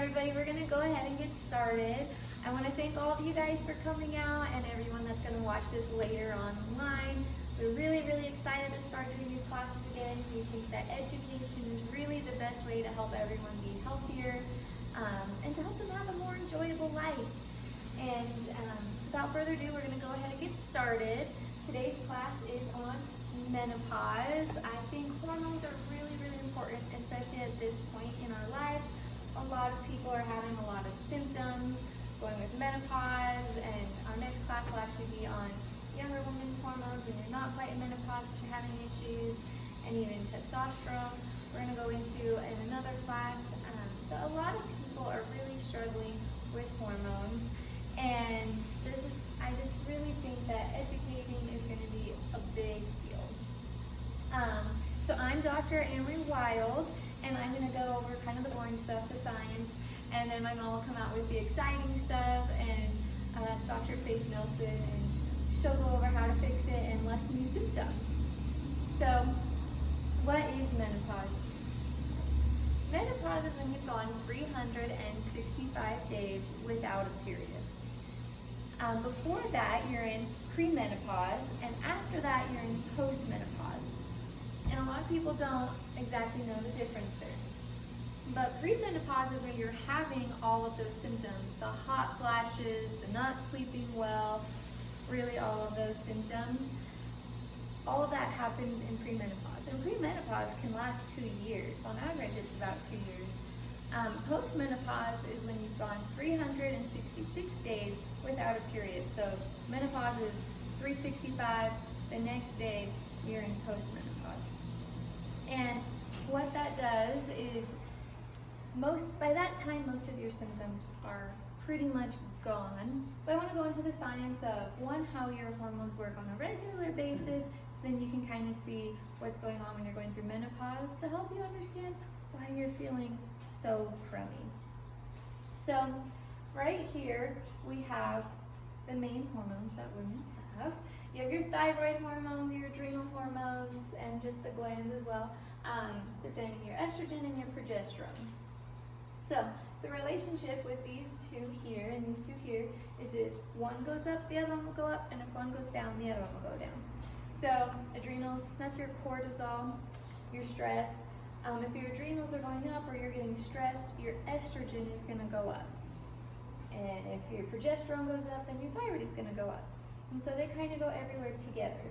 everybody, we're going to go ahead and get started. I want to thank all of you guys for coming out and everyone that's going to watch this later online. We're really excited to start doing these classes again. We think that education is really the best way to help everyone be healthier and to help them have a more enjoyable life. And without further ado, we're going to go ahead and get started. Today's class is on menopause. I think hormones are really important, especially at this point in our lives. A lot of people are having a lot of symptoms going with menopause, and our next class will actually be on younger women's hormones when you're not quite in menopause but you're having issues, and even testosterone. We're going to go into in another class. But a lot of people are really struggling with hormones, and I just really think that educating is going to be a big deal. So I'm Dr. Amory Wild, and I'm going to go over kind of the boring stuff, the science, and then my mom will come out with the exciting stuff, and that's Dr. Faith Nelson, and she'll go over how to fix it and lessen these symptoms. So, what is menopause? Menopause is when you've gone 365 days without a period. Before that, you're in premenopause, and after that, you're in postmenopause. And a lot of people don't exactly know the difference there. But premenopause is when you're having all of those symptoms, the hot flashes, the not sleeping well, really all of those symptoms. All of that happens in premenopause. And premenopause can last 2 years. On average, it's about 2 years. Postmenopause is when you've gone 366 days without a period. So menopause is 365, the next day you're in postmenopause. And what that does is, by that time, most of your symptoms are pretty much gone. But I want to go into the science of, one, how your hormones work on a regular basis, so then you can kind of see what's going on when you're going through menopause to help you understand why you're feeling so crummy. So right here, we have the main hormones that women have. You have your thyroid hormones, your adrenal hormones, and just the glands as well. But then your estrogen and your progesterone. So the relationship with these two here and these two here is if one goes up, the other one will go up, and if one goes down, the other one will go down. So adrenals, that's your cortisol, your stress. If your adrenals are going up or you're getting stressed, your estrogen is going to go up. And if your progesterone goes up, then your thyroid is going to go up. And so they kind of go everywhere together.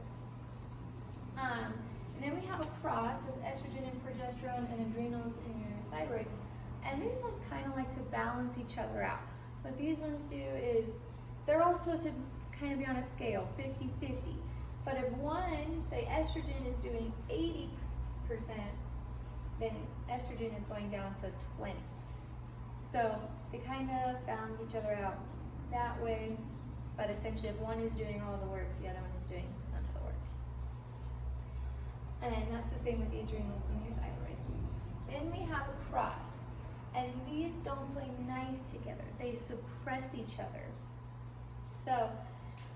And then we have a cross with estrogen and progesterone and adrenals and your thyroid. And these ones kind of like to balance each other out. What these ones do is, they're all supposed to kind of be on a scale, 50-50. But if one, say estrogen is doing 80%, then estrogen is going down to 20. So they kind of balance each other out that way. But essentially, if one is doing all the work, the other one is doing none of the work. And that's the same with the adrenals and your thyroid. Then we have a cross. And these don't play nice together. They suppress each other. So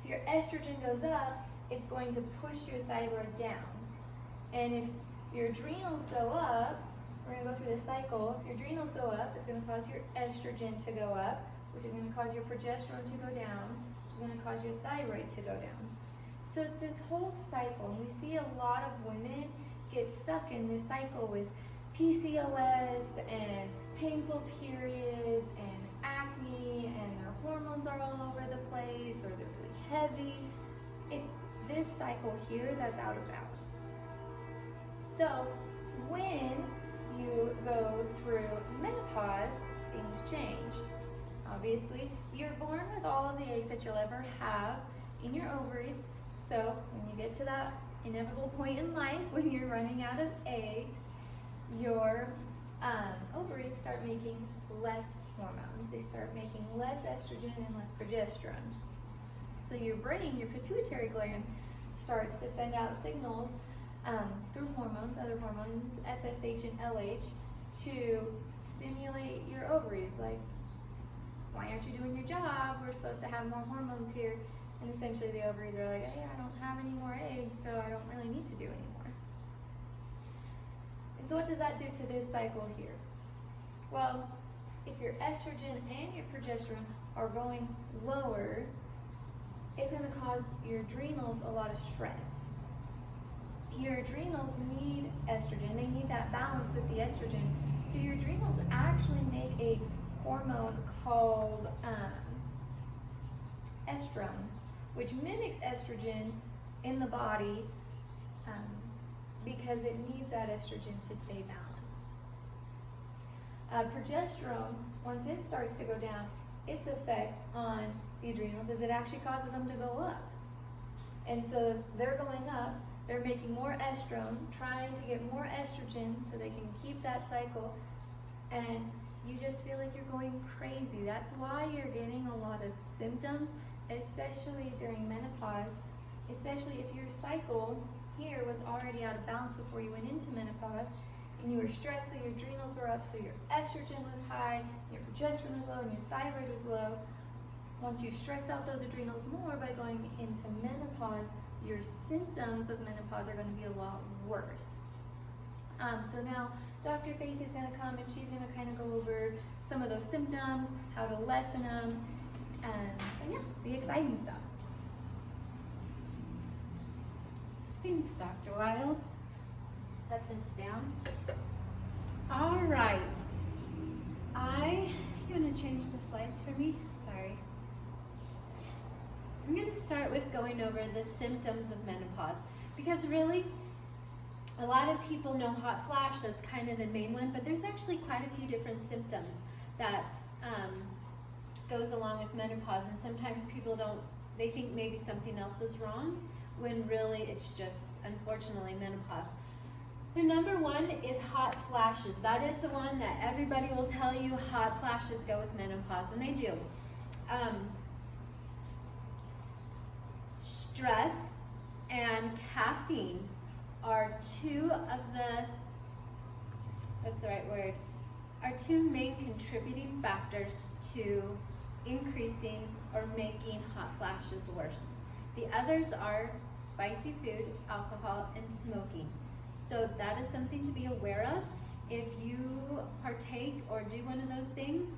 if your estrogen goes up, it's going to push your thyroid down. And if your adrenals go up, we're going to go through this cycle. If your adrenals go up, it's going to cause your estrogen to go up, which is going to cause your progesterone to go down, which is going to cause your thyroid to go down. So it's this whole cycle, and we see a lot of women get stuck in this cycle with PCOS and painful periods and acne, and their hormones are all over the place, or they're really heavy. It's this cycle here that's out of balance. So when you go through menopause, things change. Obviously, you're born with all of the eggs that you'll ever have in your ovaries. So when you get to that inevitable point in life when you're running out of eggs, your ovaries start making less hormones. They start making less estrogen and less progesterone. So your brain, your pituitary gland, starts to send out signals through hormones, other hormones, FSH and LH, to stimulate your ovaries. Like, why aren't you doing your job? We're supposed to have more hormones here. And essentially the ovaries are like, hey, I don't have any more eggs, so I don't really need to do anymore. And so what does that do to this cycle here? Well, if your estrogen and your progesterone are going lower, it's going to cause your adrenals a lot of stress. Your adrenals need estrogen. They need that balance with the estrogen. So your adrenals actually make a hormone called estrone, which mimics estrogen in the body because it needs that estrogen to stay balanced. Progesterone, once it starts to go down, its effect on the adrenals is it actually causes them to go up. And so they're going up, they're making more estrone, trying to get more estrogen so they can keep that cycle, and you just feel like you're going crazy. That's why you're getting a lot of symptoms, especially during menopause, especially if your cycle here was already out of balance before you went into menopause, and you were stressed, so your adrenals were up, so your estrogen was high, your progesterone was low, and your thyroid was low. Once you stress out those adrenals more by going into menopause, your symptoms of menopause are going to be a lot worse. So now Dr. Faith is going to come and she's going to kind of go over some of those symptoms, how to lessen them, and yeah, the exciting stuff. Thanks, Dr. Wild. Set this down. All right. You want to change the slides for me? Sorry. I'm going to start with going over the symptoms of menopause, because really, a lot of people know hot flash, that's kind of the main one, but there's actually quite a few different symptoms that goes along with menopause, and sometimes people they think maybe something else is wrong, when really it's just, unfortunately, menopause. The number one is hot flashes. That is the one that everybody will tell you hot flashes go with menopause, and they do. Stress and caffeine are two main contributing factors to increasing or making hot flashes worse. The others are spicy food, alcohol, and smoking. So that is something to be aware of. If you partake or do one of those things,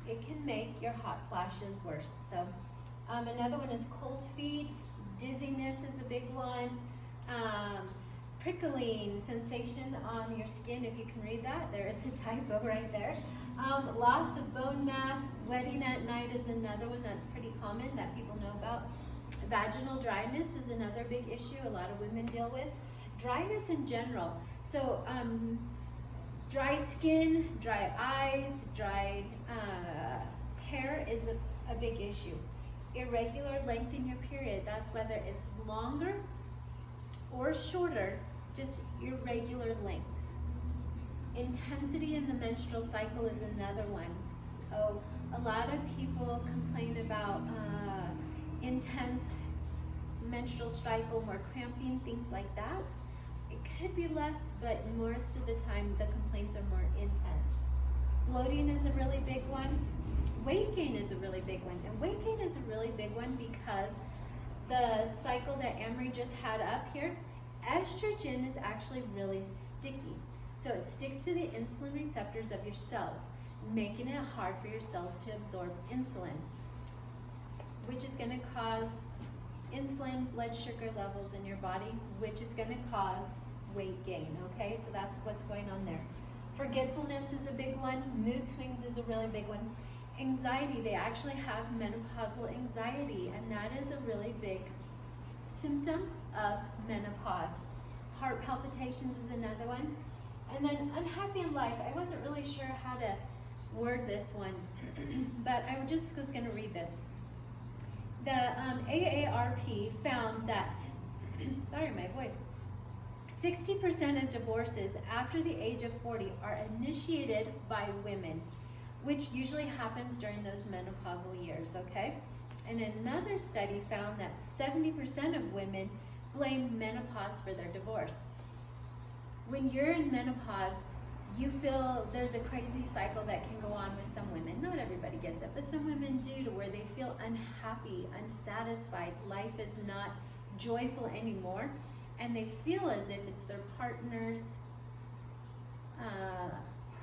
it can make your hot flashes worse. So another one is cold feet, dizziness is a big one, prickling sensation on your skin, if you can read that, there is a typo right there. Loss of bone mass, sweating at night is another one that's pretty common that people know about. Vaginal dryness is another big issue a lot of women deal with. Dryness in general. So dry skin, dry eyes, dry hair is a big issue. Irregular length in your period, that's whether it's longer or shorter, just irregular lengths. Intensity in the menstrual cycle is another one. So a lot of people complain about intense menstrual cycle, more cramping, things like that. It could be less, but most of the time the complaints are more intense. Bloating is a really big one. Weight gain is a really big one. And weight gain is a really big one because the cycle that Amory just had up here, estrogen is actually really sticky. So it sticks to the insulin receptors of your cells, making it hard for your cells to absorb insulin, which is going to cause insulin, blood sugar levels in your body, which is going to cause weight gain, okay? So that's what's going on there. Forgetfulness is a big one. Mood swings is a really big one. Anxiety, they actually have menopausal anxiety, and that is a really big symptom of menopause. Heart palpitations is another one. And then unhappy in life, I wasn't really sure how to word this one, but I just was going to read this. The AARP found that, sorry, my voice, 60% of divorces after the age of 40 are initiated by women, which usually happens during those menopausal years, okay? And another study found that 70% of women blame menopause for their divorce. When you're in menopause, you feel there's a crazy cycle that can go on with some women. Not everybody gets it, but some women do, to where they feel unhappy, unsatisfied. Life is not joyful anymore, and they feel as if it's their partner's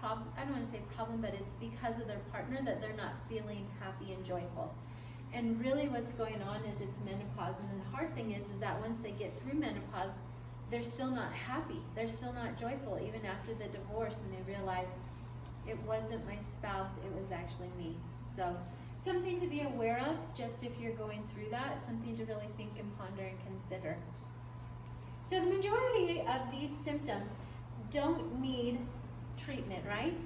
I don't want to say problem, but it's because of their partner that they're not feeling happy and joyful. And really what's going on is it's menopause, and the hard thing is that once they get through menopause, they're still not happy. They're still not joyful even after the divorce, and they realize it wasn't my spouse, it was actually me. So something to be aware of, just if you're going through that, something to really think and ponder and consider. So the majority of these symptoms don't need treatment, right?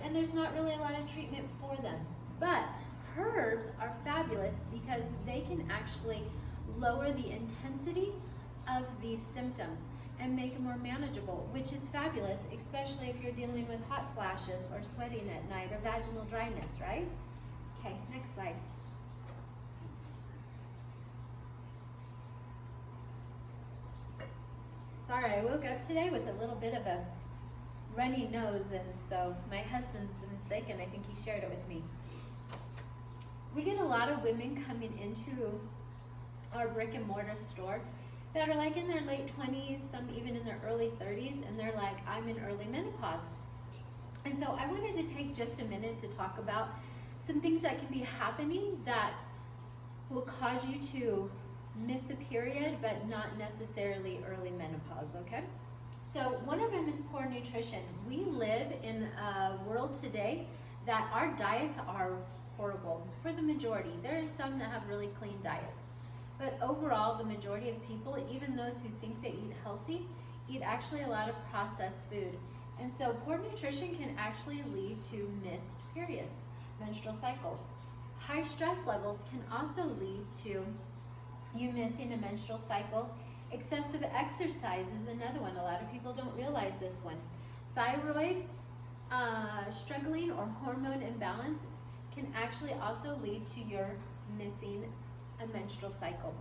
And there's not really a lot of treatment for them. But herbs are fabulous because they can actually lower the intensity of these symptoms and make them more manageable, which is fabulous, especially if you're dealing with hot flashes or sweating at night or vaginal dryness, right? Okay, next slide. Sorry, I woke up today with a little bit of a runny nose, and so my husband's been sick, and I think he shared it with me. We get a lot of women coming into our brick and mortar store that are like in their late 20s, some even in their early 30s, and they're like, I'm in early menopause. And so I wanted to take just a minute to talk about some things that can be happening that will cause you to miss a period, but not necessarily early menopause, okay? So one of them is poor nutrition. We live in a world today that our diets are horrible for the majority. There are some that have really clean diets. But overall, the majority of people, even those who think they eat healthy, eat actually a lot of processed food. And so poor nutrition can actually lead to missed periods, menstrual cycles. High stress levels can also lead to you missing a menstrual cycle. Excessive exercise is another one. A lot of people don't realize this one. Thyroid struggling or hormone imbalance can actually also lead to your missing a menstrual cycle.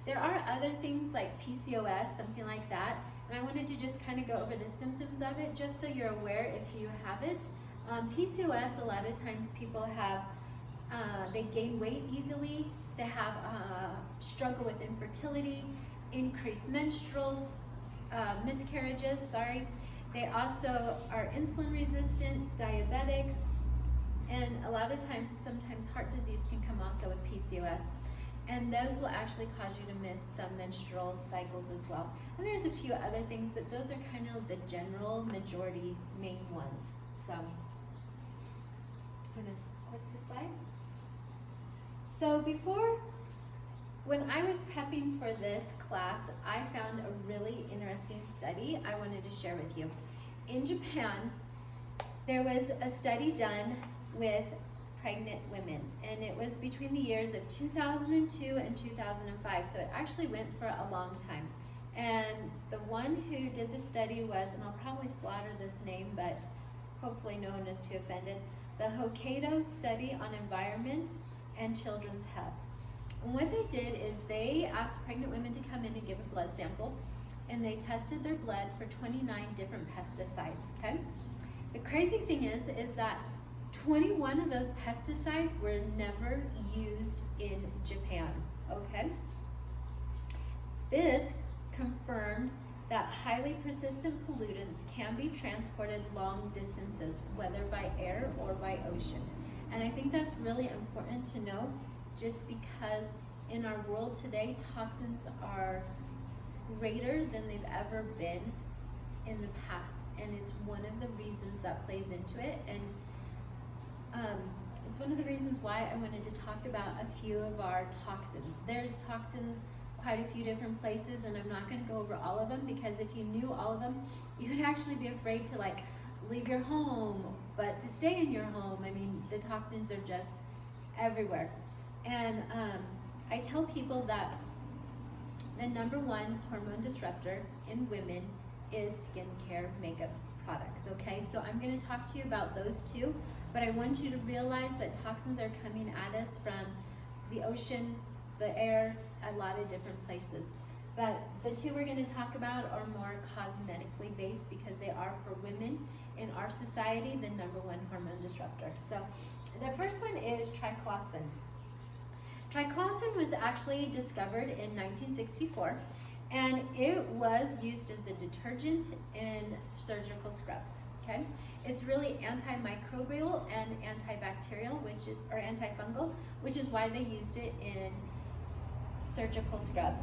There are other things like PCOS, something like that, and I wanted to just kind of go over the symptoms of it just so you're aware if you have it. PCOS, a lot of times people have, they gain weight easily, they have struggle with infertility, increased menstruals, miscarriages, They also are insulin resistant, diabetics, and a lot of times, sometimes heart disease can come also with PCOS. And those will actually cause you to miss some menstrual cycles as well. And there's a few other things, but those are kind of the general majority main ones. So, I'm gonna click the slide. So when I was prepping for this class, I found a really interesting study I wanted to share with you. In Japan, there was a study done with pregnant women, and it was between the years of 2002 and 2005, so it actually went for a long time. And the one who did the study was, and I'll probably slaughter this name, but hopefully no one is too offended, the Hokkaido Study on Environment and Children's Health. And what they did is they asked pregnant women to come in and give a blood sample, and they tested their blood for 29 different pesticides, okay? The crazy thing is that 21 of those pesticides were never used in Japan, okay? This confirmed that highly persistent pollutants can be transported long distances, whether by air or by ocean. And I think that's really important to know, just because in our world today, toxins are greater than they've ever been in the past. And it's one of the reasons that plays into it. And it's one of the reasons why I wanted to talk about a few of our toxins. There's toxins quite a few different places, and I'm not going to go over all of them, because if you knew all of them, you would actually be afraid to like leave your home, but to stay in your home. I mean, the toxins are just everywhere. And I tell people that the number one hormone disruptor in women is skincare makeup products, okay? So I'm going to talk to you about those two, but I want you to realize that toxins are coming at us from the ocean, the air, a lot of different places. But the two we're going to talk about are more cosmetically based, because they are, for women in our society, the number one hormone disruptor. So the first one is triclosan. Triclosan was actually discovered in 1964, And it was used as a detergent in surgical scrubs, okay? It's really antimicrobial and antibacterial, or antifungal, which is why they used it in surgical scrubs.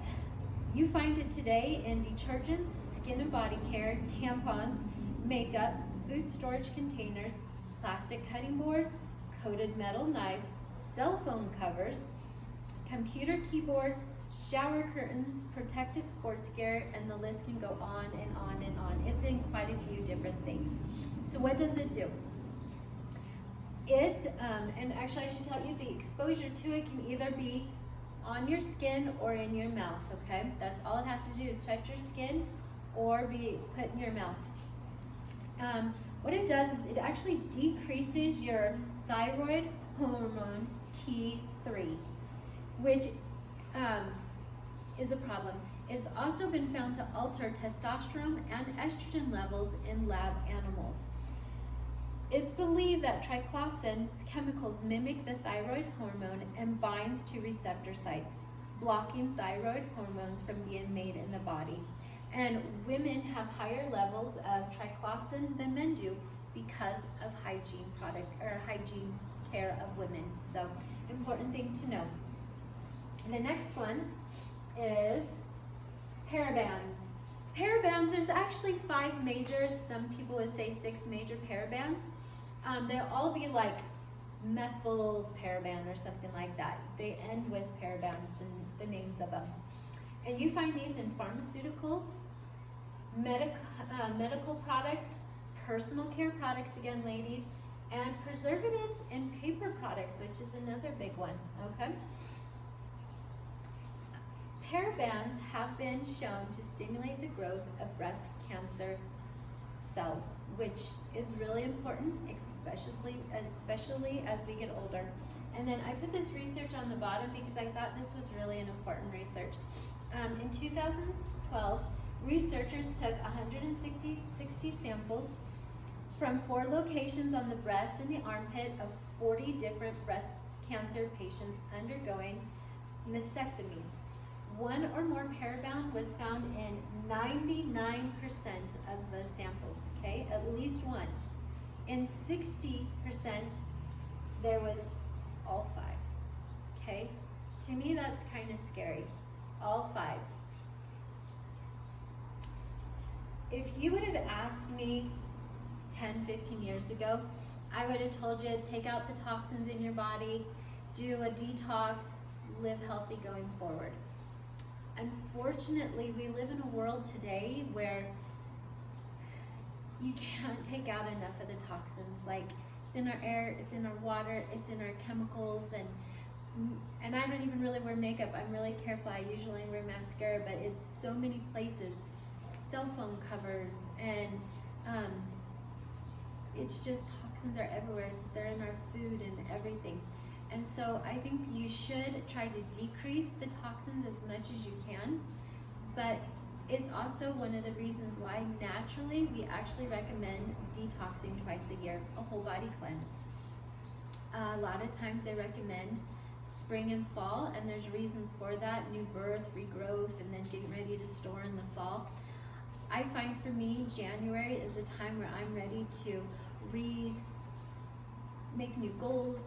You find it today in detergents, skin and body care, tampons, makeup, food storage containers, plastic cutting boards, coated metal knives, cell phone covers, computer keyboards, shower curtains, protective sports gear, and the list can go on and on and on. It's in quite a few different things. So what does it do? And actually I should tell you, the exposure to it can either be on your skin or in your mouth, okay? That's all it has to do is touch your skin or be put in your mouth. What it does is it actually decreases your thyroid hormone T3, which is a problem. It's also been found to alter testosterone and estrogen levels in lab animals. It's believed that triclosan's chemicals mimic the thyroid hormone and binds to receptor sites, blocking thyroid hormones from being made in the body. And women have higher levels of triclosan than men do because of hygiene care of women. So, important thing to know. The next one is parabands. Parabands, there's actually 5 major, some people would say 6 major parabands. They'll all be like methyl paraban or something like that. They end with parabands, the names of them. And you find these in pharmaceuticals, medical products, personal care products, again ladies, and preservatives and paper products, which is another big one, okay? Parabands have been shown to stimulate the growth of breast cancer cells, which is really important, especially as we get older. And then I put this research on the bottom because I thought this was really an important research. In 2012, researchers took 160 samples from 4 locations on the breast and the armpit of 40 different breast cancer patients undergoing mastectomies. 1 or more paraban was found in 99% of the samples, okay? At least 1. In 60%, there was all 5, okay? To me, that's kind of scary. All 5. If you would have asked me 10, 15 years ago, I would have told you, take out the toxins in your body, do a detox, live healthy going forward. Unfortunately, we live in a world today where you can't take out enough of the toxins. Like, it's in our air, it's in our water, it's in our chemicals, and I don't even really wear makeup. I'm really careful. I usually wear mascara, but it's so many places. Cell phone covers, and it's just toxins are everywhere. They're in our food and everything. And so I think you should try to decrease the toxins as much as you can, but it's also one of the reasons why naturally we actually recommend detoxing twice a year, a whole body cleanse. A lot of times they recommend spring and fall, and there's reasons for that: new birth, regrowth, and then getting ready to store in the fall. I find for me, January is the time where I'm ready to make new goals,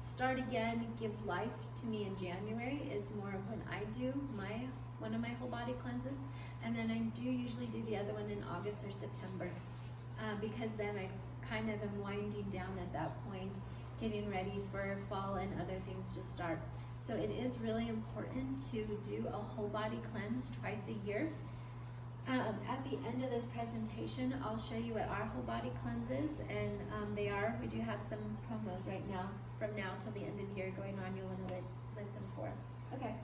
start again, give life to me. In January is more of when I do one of my whole body cleanses, and then I do usually do the other one in August or September, because then I kind of am winding down at that point, getting ready for fall and other things to start. So it is really important to do a whole body cleanse twice a year. At the end of this presentation, I'll show you what our whole body cleanse is, and we do have some promos right now, from now till the end of the year going on, you'll want to listen for. Okay.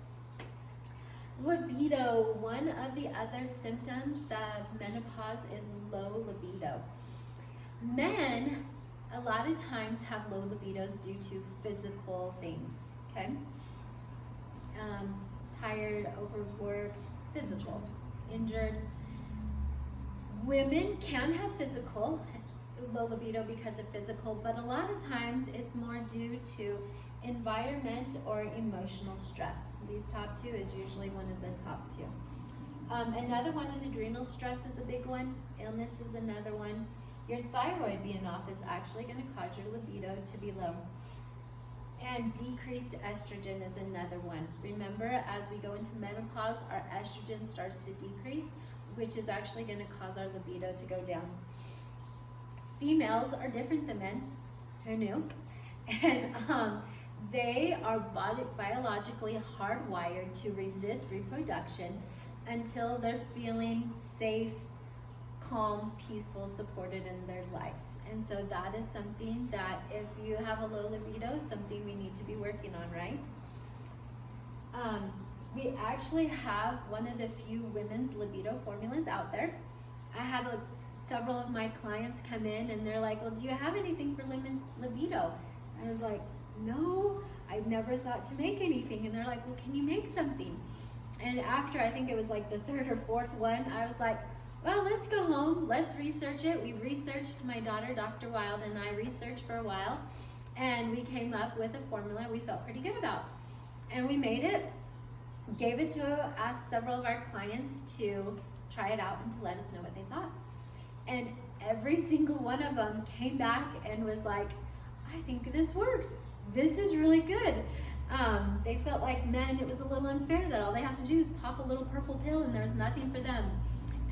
Libido. One of the other symptoms of menopause is low libido. Men, a lot of times, have low libidos due to physical things, okay? Tired, overworked, physical, injured. Women can have physical low libido because of physical, but a lot of times it's more due to environment or emotional stress. These top 2 is usually one of the top 2. Another one is adrenal stress is a big one. Illness is another one. Your thyroid being off is actually going to cause your libido to be low. And decreased estrogen is another one. Remember, as we go into menopause, our estrogen starts to decrease, which is actually going to cause our libido to go down. Females are different than men. Who knew? And they are biologically hardwired to resist reproduction until they're feeling safe, calm, peaceful, supported in their lives. And so that is something that if you have a low libido, something we need to be working on, right? We actually have one of the few women's libido formulas out there. I had several of my clients come in and they're like, well, do you have anything for women's libido? I was like, no, I've never thought to make anything. And they're like, well, can you make something? And after, I think it was like the third or fourth one, I was like, well, let's go home, let's research it. We researched, my daughter, Dr. Wild, and I researched for a while, and we came up with a formula we felt pretty good about. And we made it, gave it to, asked several of our clients to try it out and to let us know what they thought. And every single one of them came back and was like, I think this works. This is really good. They felt like men, it was a little unfair that all they have to do is pop a little purple pill and there's nothing for them.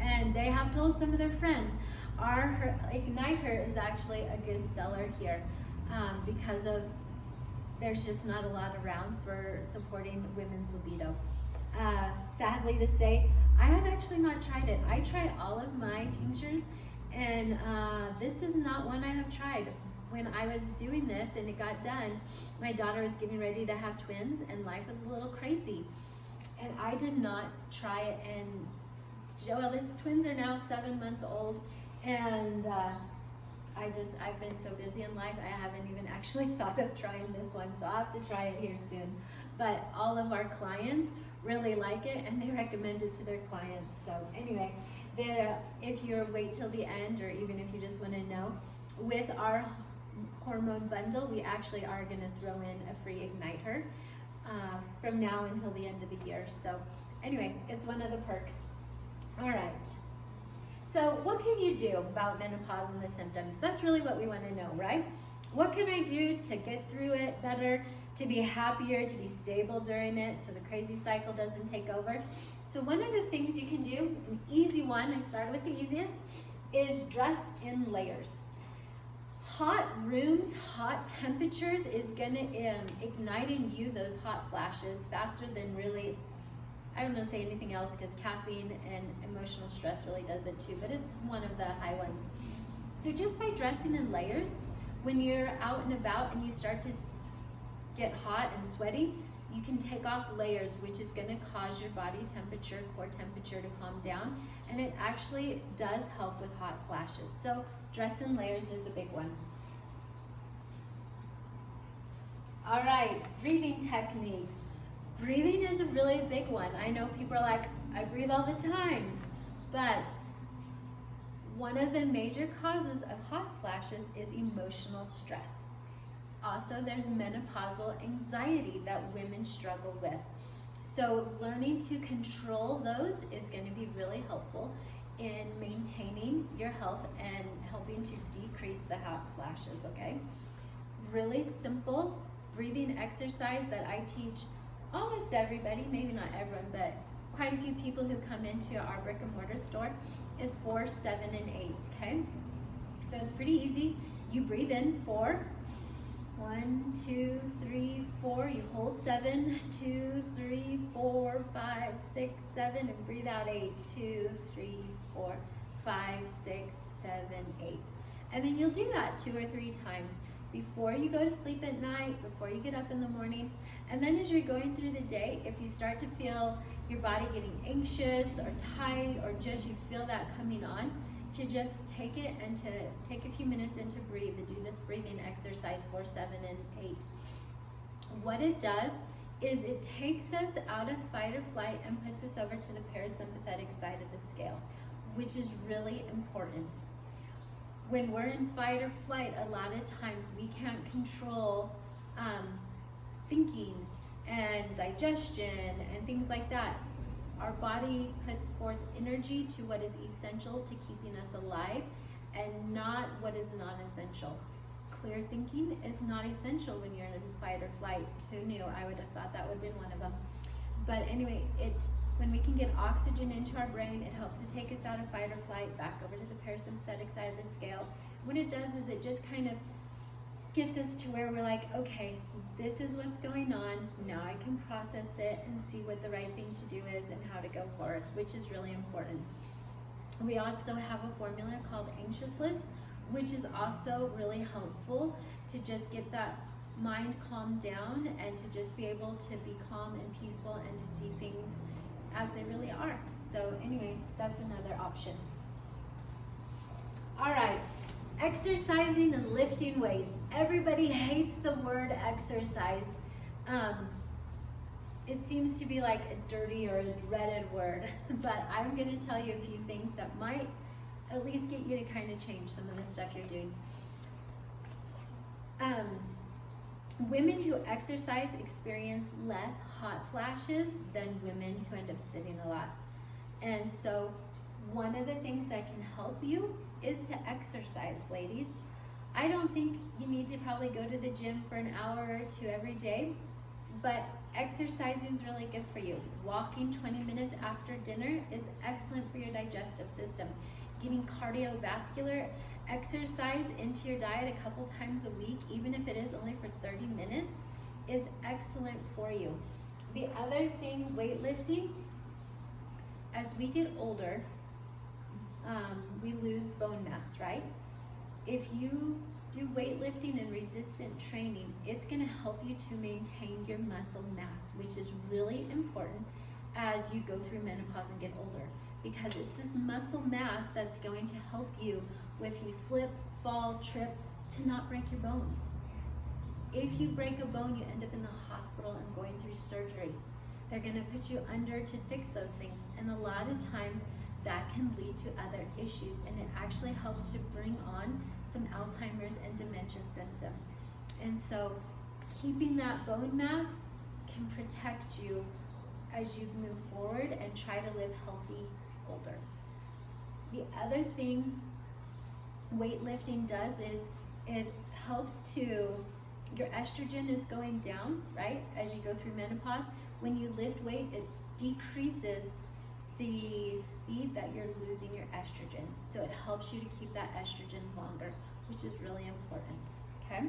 And they have told some of their friends. Our Ignite Her is actually a good seller here because of there's just not a lot around for supporting women's libido. Sadly to say, I have actually not tried it. I tried all of my tinctures, and this is not one I have tried. When I was doing this and it got done, my daughter was getting ready to have twins and life was a little crazy. And I did not try it, and Joel's twins are now 7 months old, and I've been so busy in life, I haven't even actually thought of trying this one, so I'll have to try it here soon. But all of our clients really like it, and they recommend it to their clients. So anyway, if you wait till the end, or even if you just want to know, with our hormone bundle, we actually are going to throw in a free Ignite Her from now until the end of the year. So anyway, it's one of the perks. All right. So what can you do about menopause and the symptoms? That's really what we want to know, right? What can I do to get through it better, to be happier, to be stable during it so the crazy cycle doesn't take over? So one of the things you can do, an easy one, I started with the easiest, is dress in layers. Hot rooms, hot temperatures is going to ignite in you those hot flashes faster than really, I don't want to say anything else because caffeine and emotional stress really does it too, but it's one of the high ones. So just by dressing in layers, when you're out and about and you start to get hot and sweaty, you can take off layers, which is going to cause your body temperature, core temperature to calm down, and it actually does help with hot flashes. So dress in layers is a big one. All right, breathing techniques. Breathing is a really big one. I know people are like, I breathe all the time, but one of the major causes of hot flashes is emotional stress. Also, there's menopausal anxiety that women struggle with. So learning to control those is going to be really helpful in maintaining your health and helping to decrease the hot flashes, okay? Really simple breathing exercise that I teach almost everybody, maybe not everyone, but quite a few people who come into our brick and mortar store is 4, 7, and 8, okay? So it's pretty easy. You breathe in 4, 1, 2, 3, 4. You hold 7, 2, 3, 4, 5, 6, 7, and breathe out 8, 2, 3, 4, 5, 6, 7, 8. And then you'll do that 2 or 3 times before you go to sleep at night, before you get up in the morning. And then as you're going through the day, if you start to feel your body getting anxious or tight, or just you feel that coming on, to just take it and to take a few minutes and to breathe, to do this breathing exercise 4, 7, and 8. What it does is it takes us out of fight or flight and puts us over to the parasympathetic side of the scale, which is really important. When we're in fight or flight, a lot of times we can't control thinking and digestion and things like that. Our body puts forth energy to what is essential to keeping us alive and not what is non-essential. Clear thinking is not essential when you're in fight or flight. Who knew? I would have thought that would have been one of them. But anyway, when we can get oxygen into our brain, it helps to take us out of fight or flight, back over to the parasympathetic side of the scale. What it does is it just kind of gets us to where we're like, okay, this is what's going on. Now I can process it and see what the right thing to do is and how to go forward, which is really important. We also have a formula called Anxious List, which is also really helpful to just get that mind calmed down and to just be able to be calm and peaceful and to see things as they really are. So anyway, that's another option. All right, exercising and lifting weights. Everybody hates the word exercise. It seems to be like a dirty or a dreaded word, but I'm going to tell you a few things that might at least get you to kind of change some of the stuff you're doing. Women who exercise experience less hot flashes than women who end up sitting a lot. And so one of the things that can help you is to exercise, ladies. I don't think you need to probably go to the gym for an hour or two every day, but exercising is really good for you. Walking 20 minutes after dinner is excellent for your digestive system. Getting cardiovascular exercise into your diet a couple times a week, even if it is only for 30 minutes, is excellent for you. The other thing, weightlifting, as we get older, we lose bone mass, right? If you do weightlifting and resistant training, it's going to help you to maintain your muscle mass, which is really important as you go through menopause and get older, because it's this muscle mass that's going to help you if you slip, fall, trip, to not break your bones. If you break a bone, you end up in the hospital and going through surgery. They're going to put you under to fix those things, and a lot of times that can lead to other issues, and it actually helps to bring on some Alzheimer's and dementia symptoms. And so keeping that bone mass can protect you as you move forward and try to live healthy older. The other thing weightlifting does is it helps to, your estrogen is going down, right, as you go through menopause. When you lift weight, it decreases the speed that you're losing your estrogen. So it helps you to keep that estrogen longer, which is really important, okay?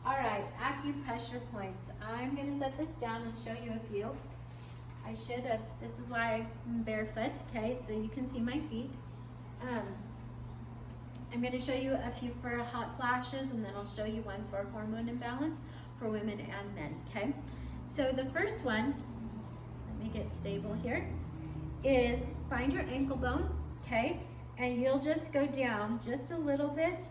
All right, acupressure points. I'm gonna set this down and show you a few. I should have, this is why I'm barefoot, okay, so you can see my feet. I'm gonna show you a few for hot flashes, and then I'll show you one for hormone imbalance for women and men, okay? So the first one, let me get stable here, is find your ankle bone, okay? And you'll just go down just a little bit.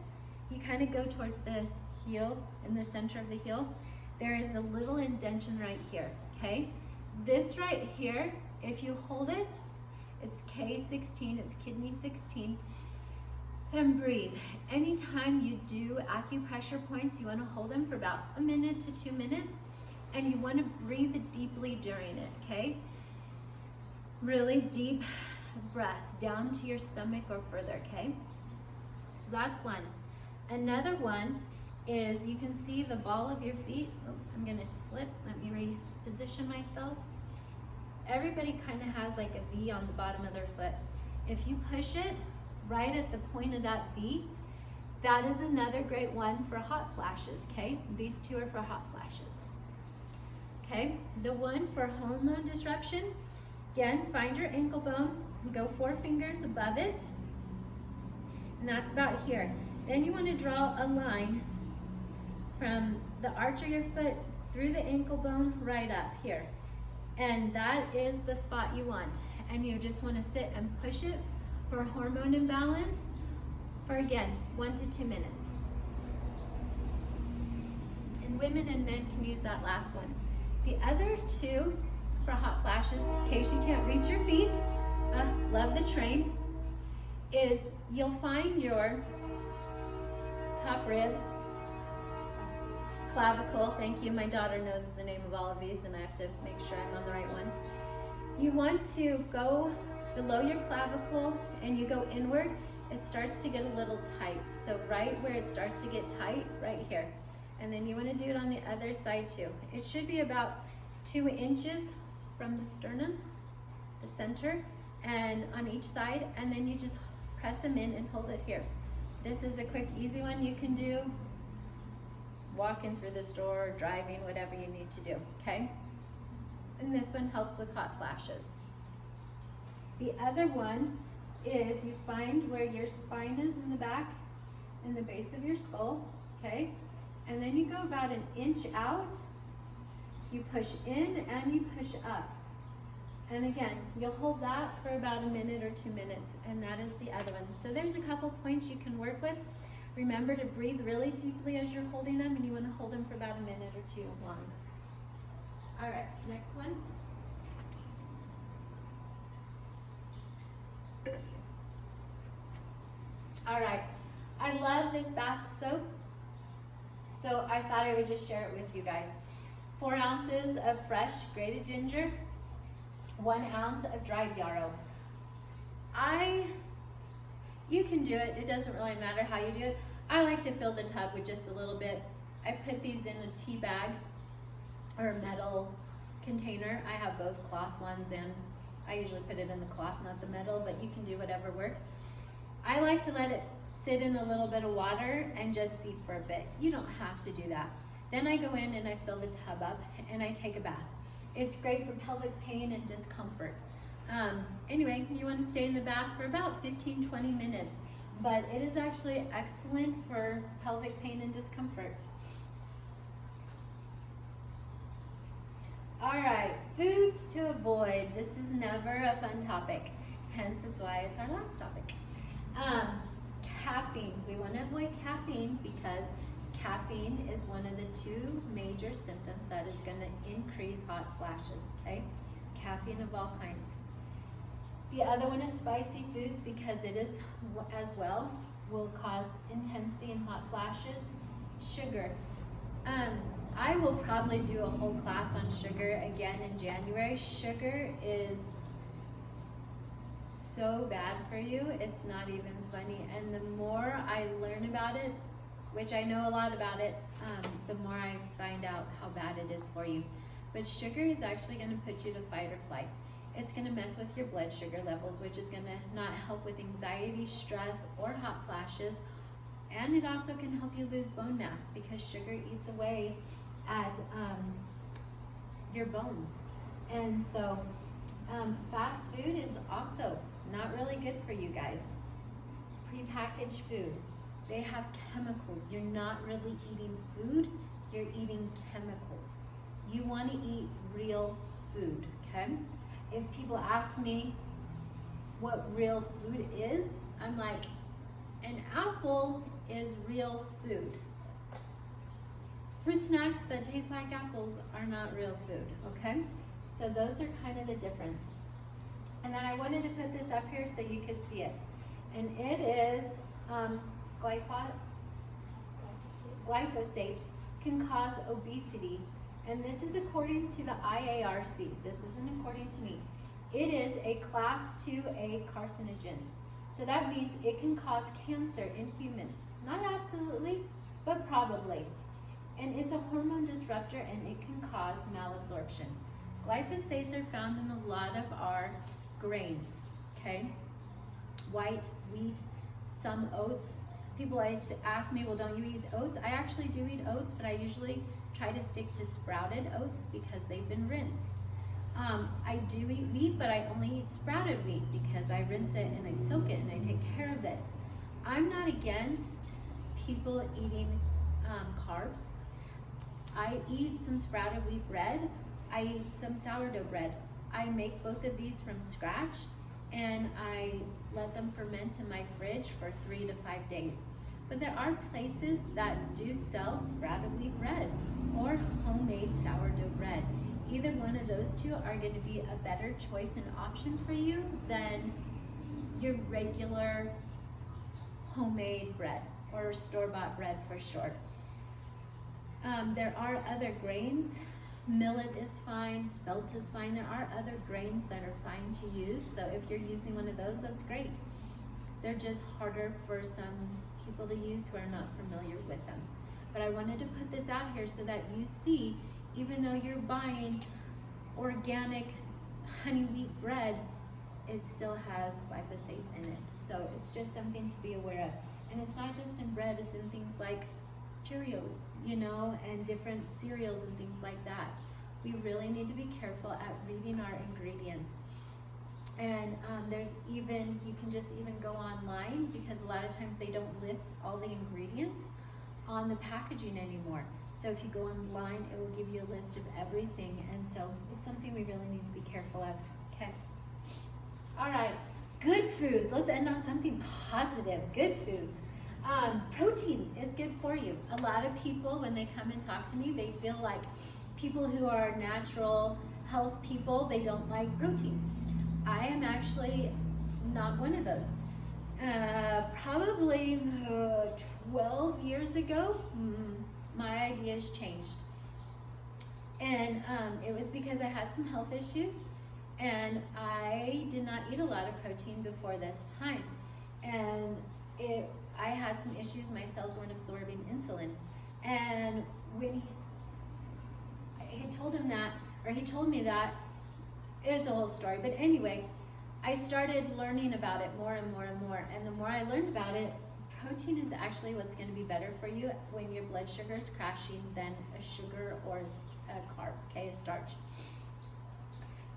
You kind of go towards the heel, in the center of the heel. There is a little indention right here, okay? This right here, if you hold it, it's K16, it's kidney 16, and breathe. Anytime you do acupressure points, you want to hold them for about a minute to 2 minutes, and you want to breathe deeply during it, okay? Really deep breaths down to your stomach or further, okay? So that's one. Another one is, you can see the ball of your feet. Oh, I'm gonna slip, let me reposition myself. Everybody kind of has like a V on the bottom of their foot. If you push it right at the point of that V, that is another great one for hot flashes, okay? These two are for hot flashes. Okay, the one for hormone disruption, again, find your ankle bone, go 4 fingers above it, and that's about here. Then you want to draw a line from the arch of your foot through the ankle bone right up here. And that is the spot you want. And you just want to sit and push it for hormone imbalance for, again, 1 to 2 minutes. And women and men can use that last one. The other two for hot flashes, in case you can't reach your feet, love the train, is you'll find your top rib, clavicle. Thank you. My daughter knows the name of all of these, and I have to make sure I'm on the right one. You want to go below your clavicle and you go inward. It starts to get a little tight. So right where it starts to get tight, right here. And then you want to do it on the other side too. It should be about 2 inches from the sternum, the center, and on each side, and then you just press them in and hold it here. This is a quick, easy one you can do walking through the store, driving, whatever you need to do, okay? And this one helps with hot flashes. The other one is you find where your spine is in the back, in the base of your skull, okay? And then you go about 1 inch out, you push in and you push up. And again, you'll hold that for about 1 minute or 2 minutes, and that is the other one. So there's a couple points you can work with. Remember to breathe really deeply as you're holding them, and you want to hold them for about 1 minute or 2 long. All right, next one. All right, I love this bath soap, so I thought I would just share it with you guys. 4 ounces of fresh grated ginger, 1 ounce of dried yarrow. You can do it, it doesn't really matter how you do it. I like to fill the tub with just a little bit. I put these in a tea bag or a metal container. I have both cloth ones, and I usually put it in the cloth, not the metal, but you can do whatever works. I like to let it sit in a little bit of water and just seep for a bit. You don't have to do that. Then I go in and I fill the tub up and I take a bath. It's great for pelvic pain and discomfort. Anyway, you want to stay in the bath for about 15-20 minutes, but it is actually excellent for pelvic pain and discomfort. All right, foods to avoid. This is never a fun topic, hence is why it's our last topic. Caffeine. We want to avoid caffeine because caffeine is one of the 2 major symptoms that is going to increase hot flashes, okay? Caffeine of all kinds. The other one is spicy foods because it is as well will cause intensity and hot flashes. Sugar. I will probably do a whole class on sugar again in January. Sugar is so bad for you, it's not even funny. And the more I learn about it, which I know a lot about it, the more I find out how bad it is for you. But sugar is actually going to put you to fight or flight. It's going to mess with your blood sugar levels, which is going to not help with anxiety, stress, or hot flashes. And it also can help you lose bone mass because sugar eats away at your bones. And so fast food is also not really good for you guys. Prepackaged food, they have chemicals. You're not really eating food, you're eating chemicals. You want to eat real food, okay? If people ask me what real food is, I'm like, an apple is real food. Fruit snacks that taste like apples are not real food, okay? So those are kind of the difference. And then I wanted to put this up here so you could see it. And it is glyphosate can cause obesity. And this is according to the IARC. This isn't according to me. It is a class 2A carcinogen. So that means it can cause cancer in humans. Not absolutely, but probably. And it's a hormone disruptor and it can cause malabsorption. Glyphosates are found in a lot of our grains, okay? White, wheat, some oats. People always ask me, well, don't you eat oats? I actually do eat oats, but I usually try to stick to sprouted oats because they've been rinsed. I do eat wheat, but I only eat sprouted wheat because I rinse it and I soak it and I take care of it. I'm not against people eating carbs. I eat some sprouted wheat bread. I eat some sourdough bread. I make both of these from scratch and I let them ferment in my fridge for 3 to 5 days. But there are places that do sell sprouted wheat bread or homemade sourdough bread. Either one of those two are going to be a better choice and option for you than your regular homemade bread or store-bought bread for short. There are other grains. Millet is fine, spelt is fine. There are other grains that are fine to use. So if you're using one of those, that's great. They're just harder for some people to use who are not familiar with them. But I wanted to put this out here so that you see, even though you're buying organic honey wheat bread, it still has glyphosates in it. So it's just something to be aware of. And it's not just in bread, it's in things like Cheerios, you know, and different cereals and things like that. We really need to be careful at reading our ingredients. And there's even, you can just even go online, because a lot of times they don't list all the ingredients on the packaging anymore. So if you go online, it will give you a list of everything. And so it's something we really need to be careful of. Okay. All right. Good foods. Let's end on something positive. Good foods. Protein is good for you. A lot of people, when they come and talk to me, they feel like people who are natural health people, they don't like protein. I am actually not one of those. Probably 12 years ago, my ideas changed. And it was because I had some health issues, and I did not eat a lot of protein before this time. And I had some issues, my cells weren't absorbing insulin. And when he told him that, or he told me that, it was a whole story. But anyway, I started learning about it more and more and more. And the more I learned about it, protein is actually what's going to be better for you when your blood sugar is crashing than a sugar or a carb, okay, a starch.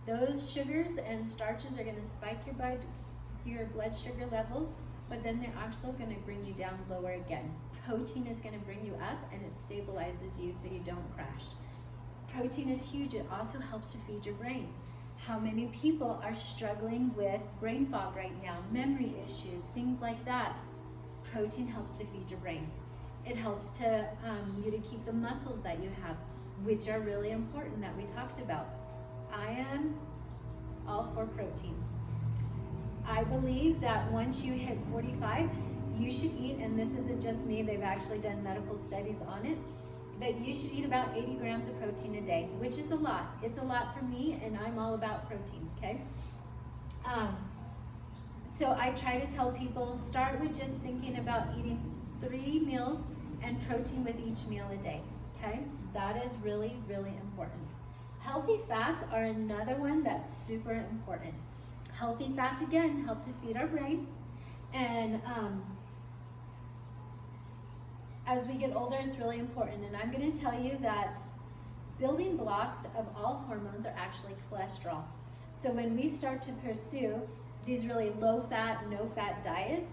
Those sugars and starches are going to spike your blood sugar levels, but then they're also going to bring you down lower again. Protein is going to bring you up, and it stabilizes you so you don't crash. Protein is huge. It also helps to feed your brain. How many people are struggling with brain fog right now, memory issues, things like that? Protein helps to feed your brain. It helps to you to keep the muscles that you have, which are really important, that we talked about. I am all for protein. I believe that once you hit 45, you should eat, and this isn't just me, they've actually done medical studies on it, that you should eat about 80 grams of protein a day, which is a lot. It's a lot for me, and I'm all about protein, okay? So I try to tell people, start with just thinking about eating 3 meals and protein with each meal a day, okay? That is really, really important. Healthy fats are another one that's super important. Healthy fats, again, help to feed our brain, and as we get older, it's really important. And I'm going to tell you that building blocks of all hormones are actually cholesterol. So when we start to pursue these really low-fat, no-fat diets,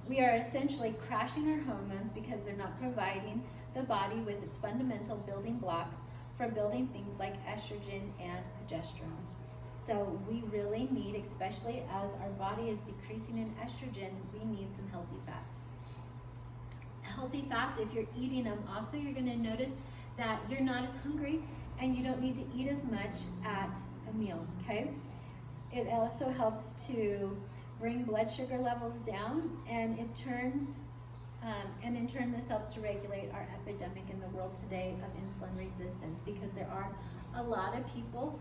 we are essentially crashing our hormones because they're not providing the body with its fundamental building blocks for building things like estrogen and progesterone. So we really need, especially as our body is decreasing in estrogen, we need some healthy fats. Healthy fats, if you're eating them, also you're going to notice that you're not as hungry and you don't need to eat as much at a meal, okay? It also helps to bring blood sugar levels down, and it turns, and in turn this helps to regulate our epidemic in the world today of insulin resistance, because there are a lot of people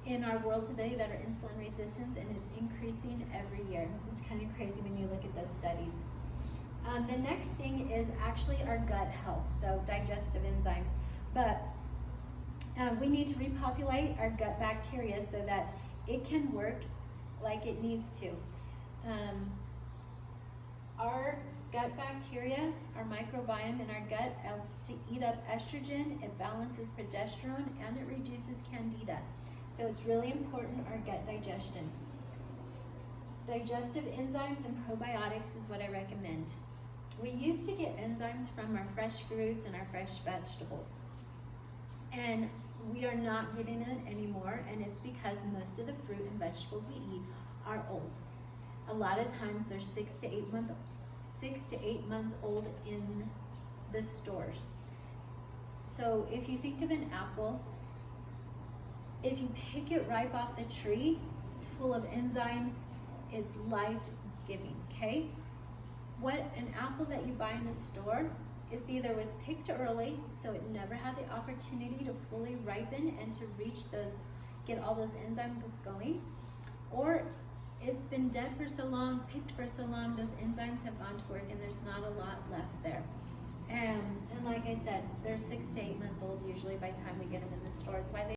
in our world today that are insulin resistant, and it's increasing every year. It's kind of crazy when you look at those studies. The next thing is actually our gut health, so digestive enzymes. But we need to repopulate our gut bacteria so that it can work like it needs to. Our gut bacteria, our microbiome in our gut, helps to eat up estrogen, it balances progesterone, and it reduces candida. So it's really important, our gut digestion. Digestive enzymes and probiotics is what I recommend. We used to get enzymes from our fresh fruits and our fresh vegetables, and we are not getting it anymore, and it's because most of the fruit and vegetables we eat are old. A lot of times they're 6 to 8 months old in the stores. So if you think of an apple, if you pick it ripe off the tree, it's full of enzymes, it's life-giving, okay? What an apple that you buy in the store It's either was picked early, so it never had the opportunity to fully ripen and to reach those, get all those enzymes going, or it's been dead for so long, picked for so long, those enzymes have gone to work and there's not a lot left there. And like I said, they're 6 to 8 months old usually by the time we get them in the store. It's why they